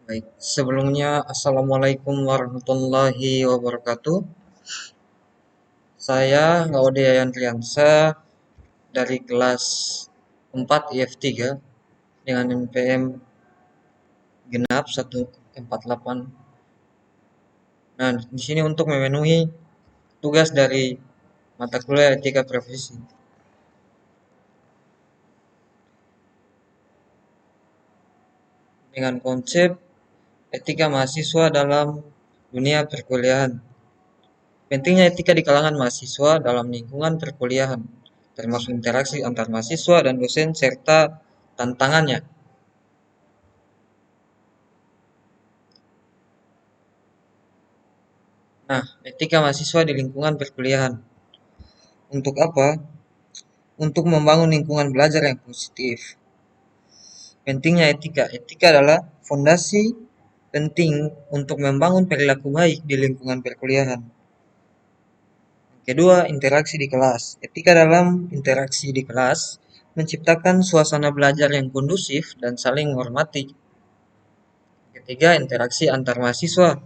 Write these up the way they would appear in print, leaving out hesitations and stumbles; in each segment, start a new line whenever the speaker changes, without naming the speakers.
Baik, sebelumnya Assalamualaikum warahmatullahi wabarakatuh. Saya Laude Yandriansa dari kelas 4 IF3 dengan NPM genap 148. Nah, di sini untuk memenuhi tugas dari mata kuliah etika profesi dengan konsep etika mahasiswa dalam dunia perkuliahan. Pentingnya etika di kalangan mahasiswa dalam lingkungan perkuliahan, termasuk interaksi antar mahasiswa dan dosen serta tantangannya. Nah, etika mahasiswa di lingkungan perkuliahan. Untuk apa? Untuk membangun lingkungan belajar yang positif. Pentingnya etika. Etika adalah fondasi penting untuk membangun perilaku baik di lingkungan perkuliahan. Kedua, interaksi di kelas. Etika dalam interaksi di kelas menciptakan suasana belajar yang kondusif dan saling menghormati. Ketiga, interaksi antar mahasiswa.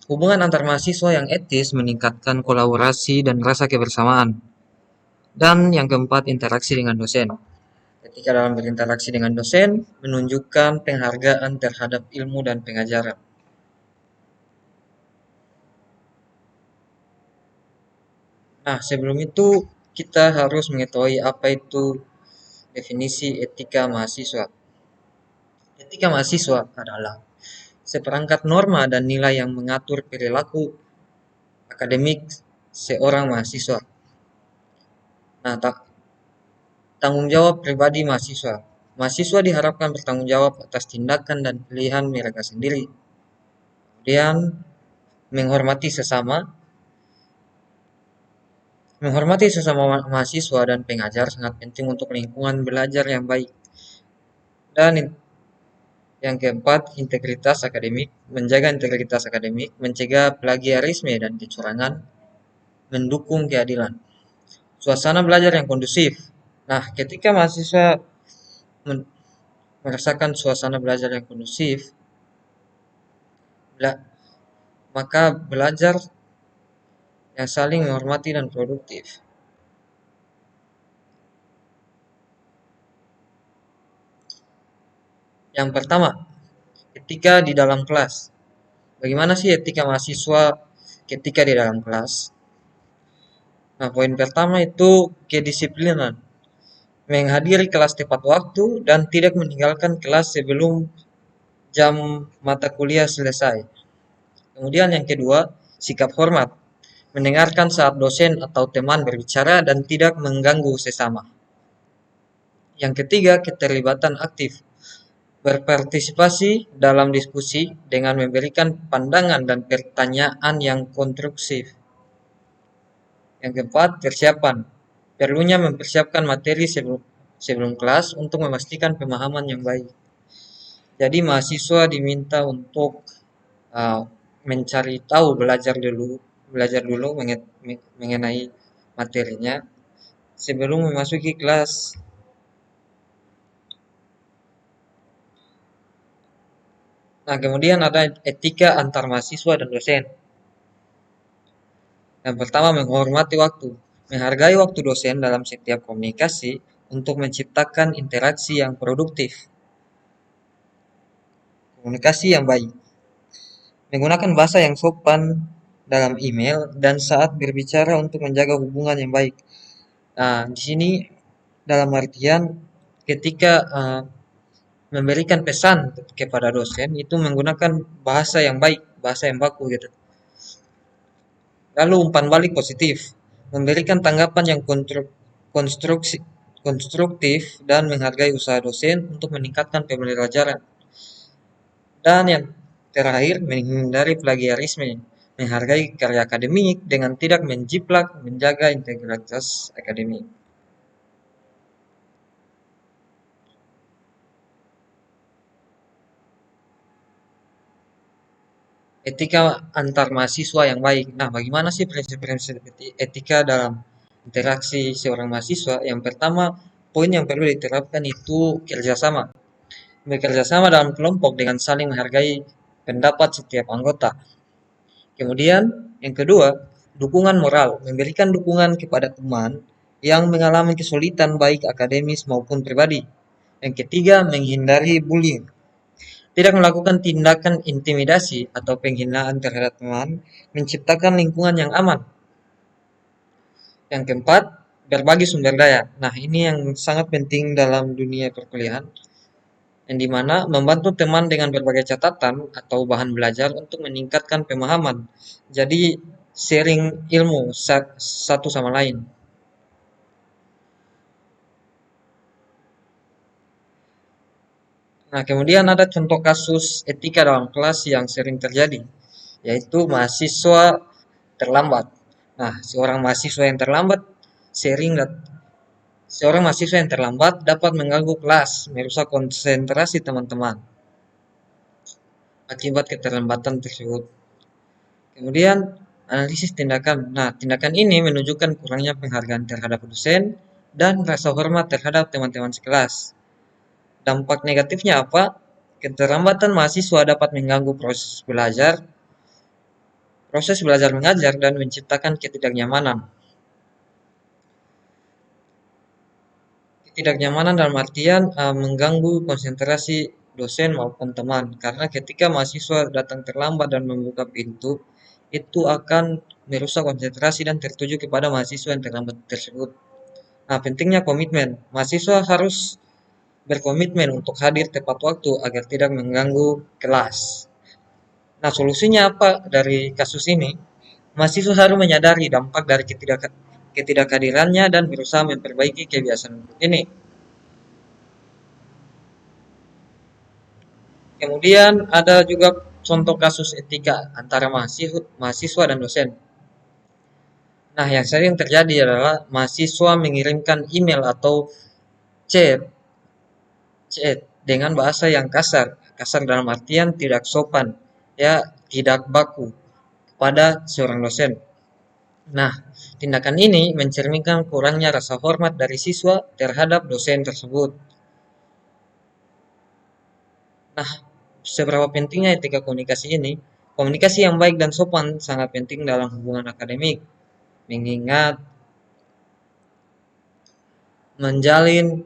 Hubungan antar mahasiswa yang etis meningkatkan kolaborasi dan rasa kebersamaan. Dan yang keempat, interaksi dengan dosen. Ketika dalam berinteraksi dengan dosen, menunjukkan penghargaan terhadap ilmu dan pengajaran. Nah, sebelum itu kita harus mengetahui apa itu definisi etika mahasiswa. Etika mahasiswa adalah seperangkat norma dan nilai yang mengatur perilaku akademik seorang mahasiswa. Nah, tanggung jawab pribadi mahasiswa. Mahasiswa diharapkan bertanggung jawab atas tindakan dan pilihan mereka sendiri. Kemudian, menghormati sesama. Menghormati sesama mahasiswa dan pengajar sangat penting untuk lingkungan belajar yang baik. Dan yang keempat, integritas akademik. Menjaga integritas akademik, mencegah plagiarisme dan kecurangan, mendukung keadilan. Suasana belajar yang kondusif. Nah, ketika mahasiswa merasakan suasana belajar yang kondusif, maka belajar yang saling menghormati dan produktif. Yang pertama, etika di dalam kelas. Bagaimana sih etika mahasiswa ketika di dalam kelas? Nah, poin pertama itu kedisiplinan. Menghadiri kelas tepat waktu dan tidak meninggalkan kelas sebelum jam mata kuliah selesai. Kemudian yang kedua, sikap hormat. Mendengarkan saat dosen atau teman berbicara dan tidak mengganggu sesama. Yang ketiga, keterlibatan aktif. Berpartisipasi dalam diskusi dengan memberikan pandangan dan pertanyaan yang konstruktif. Yang keempat, persiapan. Perlunya mempersiapkan materi sebelum kelas untuk memastikan pemahaman yang baik. Jadi mahasiswa diminta untuk mencari tahu, belajar dulu mengenai materinya sebelum memasuki kelas. Nah, kemudian ada etika antar mahasiswa dan dosen. Yang pertama, menghormati waktu. Menghargai waktu dosen dalam setiap komunikasi untuk menciptakan interaksi yang produktif. Komunikasi yang baik. Menggunakan bahasa yang sopan dalam email dan saat berbicara untuk menjaga hubungan yang baik. Nah, di sini dalam artian ketika memberikan pesan kepada dosen itu menggunakan bahasa yang baik, bahasa yang baku gitu. Lalu umpan balik positif, memberikan tanggapan yang konstruktif dan menghargai usaha dosen untuk meningkatkan pembelajaran. Dan yang terakhir, menghindari plagiarisme, menghargai karya akademik dengan tidak menjiplak, menjaga integritas akademik. Etika antar mahasiswa yang baik. Nah, bagaimana sih prinsip-prinsip etika dalam interaksi seorang mahasiswa? Yang pertama, poin yang perlu diterapkan itu kerjasama. bekerja sama dalam kelompok dengan saling menghargai pendapat setiap anggota. Kemudian, yang kedua, dukungan moral, memberikan dukungan kepada teman yang mengalami kesulitan baik akademis maupun pribadi. Yang ketiga, menghindari bullying, tidak melakukan tindakan intimidasi atau penghinaan terhadap teman, menciptakan lingkungan yang aman. Yang keempat, berbagi sumber daya. Nah, ini yang sangat penting dalam dunia perkuliahan, yang dimana membantu teman dengan berbagai catatan atau bahan belajar untuk meningkatkan pemahaman. Jadi, sharing ilmu satu sama lain. Nah, kemudian ada contoh kasus etika dalam kelas yang sering terjadi, yaitu mahasiswa terlambat. Nah, seorang mahasiswa yang terlambat dapat mengganggu kelas, merusak konsentrasi teman-teman akibat keterlambatan tersebut. Kemudian, analisis tindakan. Nah, tindakan ini menunjukkan kurangnya penghargaan terhadap dosen dan rasa hormat terhadap teman-teman sekelas. Dampak negatifnya apa? Keterlambatan mahasiswa dapat mengganggu proses belajar mengajar dan menciptakan ketidaknyamanan. Ketidaknyamanan dalam artian mengganggu konsentrasi dosen maupun teman. Karena ketika mahasiswa datang terlambat dan membuka pintu, itu akan merusak konsentrasi dan tertuju kepada mahasiswa yang terlambat tersebut. Nah, pentingnya komitmen. Mahasiswa harus berkomitmen untuk hadir tepat waktu agar tidak mengganggu kelas. Nah, solusinya apa dari kasus ini? Mahasiswa harus menyadari dampak dari ketidakhadirannya dan berusaha memperbaiki kebiasaan ini. Kemudian ada juga contoh kasus etika antara mahasiswa dan dosen. Nah, yang sering terjadi adalah mahasiswa mengirimkan email atau chat, chat dengan bahasa yang kasar, kasar dalam artian tidak sopan, ya tidak baku pada seorang dosen. Nah, tindakan ini mencerminkan kurangnya rasa hormat dari siswa terhadap dosen tersebut. Nah, seberapa pentingnya etika komunikasi ini? Komunikasi yang baik dan sopan sangat penting dalam hubungan akademik, mengingat menjalin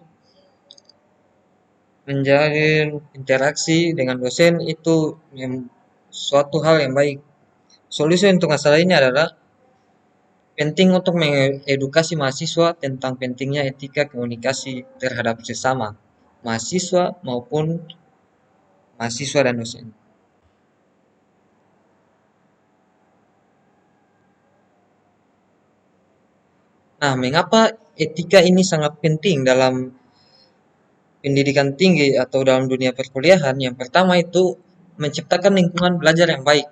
menjalin interaksi dengan dosen itu suatu hal yang baik. Solusi untuk masalah ini adalah penting untuk mengedukasi mahasiswa tentang pentingnya etika komunikasi terhadap sesama mahasiswa maupun mahasiswa dan dosen. Nah, mengapa etika ini sangat penting dalam pendidikan tinggi atau dalam dunia perkuliahan? Yang pertama itu menciptakan lingkungan belajar yang baik.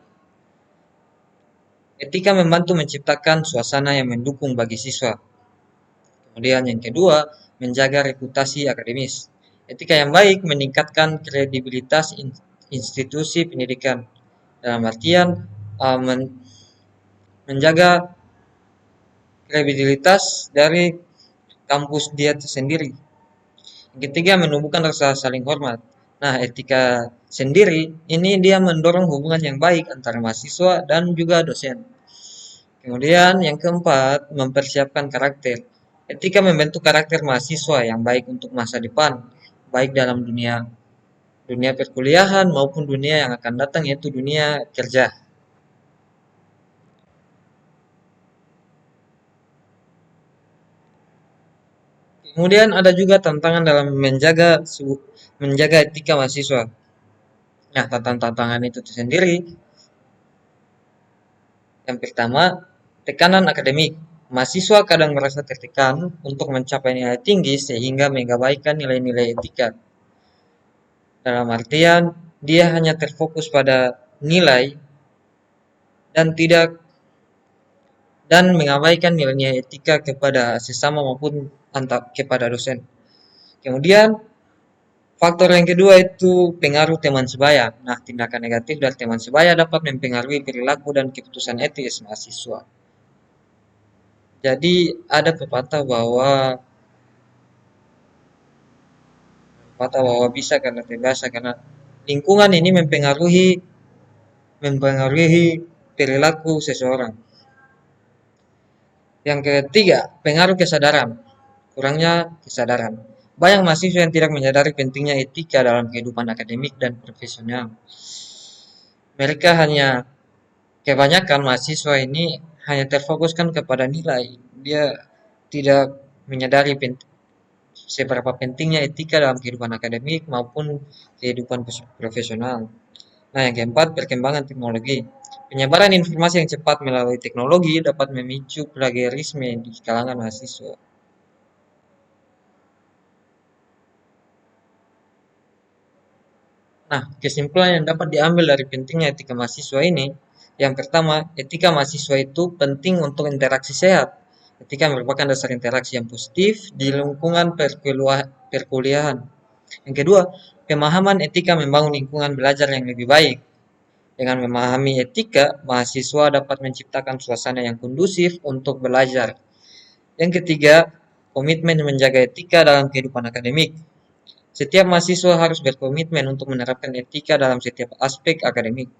Etika membantu menciptakan suasana yang mendukung bagi siswa. Kemudian yang kedua, menjaga reputasi akademis. Etika yang baik meningkatkan kredibilitas institusi pendidikan. Dalam artian menjaga kredibilitas dari kampus dia sendiri. Yang ketiga, menumbuhkan rasa saling hormat. Nah, etika sendiri ini dia mendorong hubungan yang baik antara mahasiswa dan juga dosen. Kemudian yang keempat, mempersiapkan karakter. Etika membentuk karakter mahasiswa yang baik untuk masa depan, baik dalam dunia dunia perkuliahan maupun dunia yang akan datang, yaitu dunia kerja. Kemudian ada juga tantangan dalam menjaga etika mahasiswa. Nah, tantangan itu sendiri, yang pertama, tekanan akademik. Mahasiswa kadang merasa tertekan untuk mencapai nilai tinggi sehingga mengabaikan nilai-nilai etika. Dalam artian, dia hanya terfokus pada nilai dan tidak dan mengabaikan nilai-nilai etika kepada sesama maupun kepada dosen. Kemudian faktor yang kedua itu pengaruh teman sebaya. Nah, tindakan negatif dari teman sebaya dapat mempengaruhi perilaku dan keputusan etis mahasiswa. Jadi ada pepatah bahwa Mata bahwa bisa karena terbiasa, karena lingkungan ini mempengaruhi perilaku seseorang. Yang ketiga, pengaruh kesadaran. Kurangnya kesadaran. Banyak mahasiswa yang tidak menyadari pentingnya etika dalam kehidupan akademik dan profesional. Mereka hanya Kebanyakan mahasiswa ini hanya terfokuskan kepada nilai. Dia tidak menyadari seberapa pentingnya etika dalam kehidupan akademik maupun kehidupan profesional. Nah, yang keempat, perkembangan teknologi. Penyebaran informasi yang cepat melalui teknologi dapat memicu plagiarisme di kalangan mahasiswa. Nah, kesimpulan yang dapat diambil dari pentingnya etika mahasiswa ini, yang pertama, etika mahasiswa itu penting untuk interaksi sehat. Etika merupakan dasar interaksi yang positif di lingkungan perkuliahan. Yang kedua, pemahaman etika membangun lingkungan belajar yang lebih baik. Dengan memahami etika, mahasiswa dapat menciptakan suasana yang kondusif untuk belajar. Yang ketiga, komitmen menjaga etika dalam kehidupan akademik. Setiap mahasiswa harus berkomitmen untuk menerapkan etika dalam setiap aspek akademik.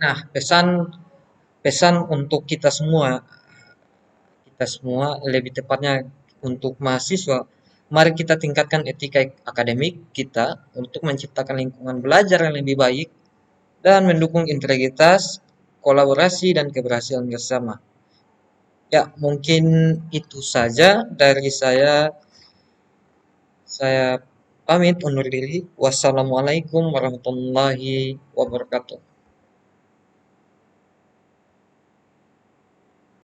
Nah, pesan pesan untuk kita semua lebih tepatnya untuk mahasiswa, mari kita tingkatkan etika akademik kita untuk menciptakan lingkungan belajar yang lebih baik dan mendukung integritas, kolaborasi, dan keberhasilan bersama. Ya, mungkin itu saja dari saya. Saya pamit undur diri. Wassalamualaikum warahmatullahi wabarakatuh.